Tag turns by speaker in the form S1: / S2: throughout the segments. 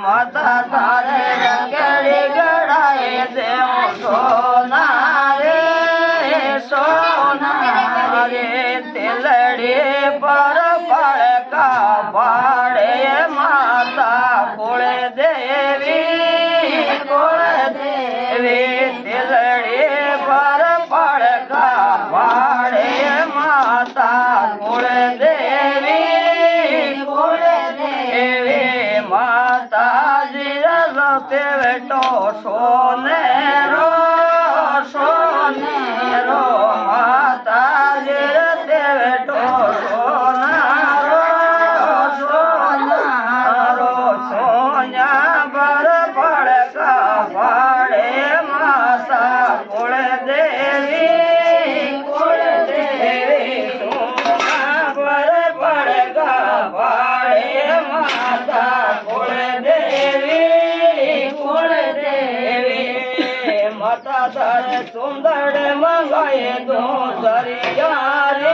S1: माता तारे रंगड़ी गड़ाए देव सोना रे तिलड़ी पर पड़का पाड़े माता कुल देवी तिलड़ी पर पड़का पाड़े माता कुल देवी माता जी रते बेटो सोनेरो माता जी रते बेटो सोनारो सोनिया बर पड़का पाड़े माता कुल देवी सोना बर पड़का पाड़े माता माता तारे सुंदर मंगाए दो जरिया रे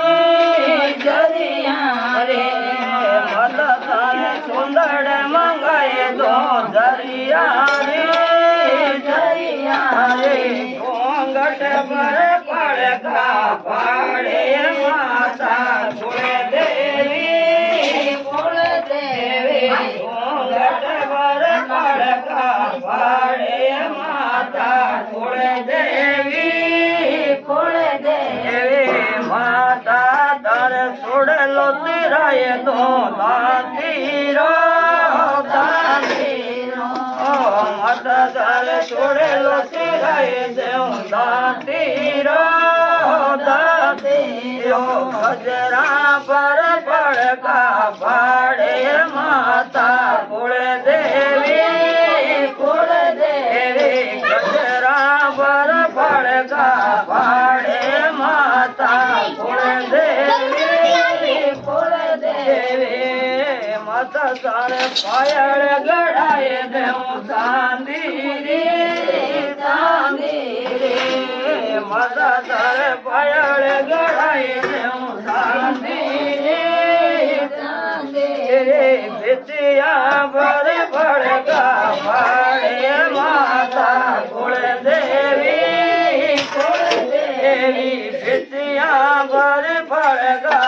S1: माता तारे सुंदर मंगाए दो जरिया रे घोंघट पर पड़का पाड़े माता कुल देवी घोंघट पर पड़का पाड़े माता कुल देवी माता तर सुड़ लो तिराए दो दातीरो माता तर सुड़ लो तिराए दो दातीरो गजरा पर पड़का पाड़े माता कुल देवी गजरा पर पड़का पाड़े माता कुल देवी माता सारे पायल गड़ाए देव चांदी रे माता सारे पायल गड़ाए देव चांदी रे बिटिया पर पड़का पाड़े माता कुल देवी बिटिया पर पड़का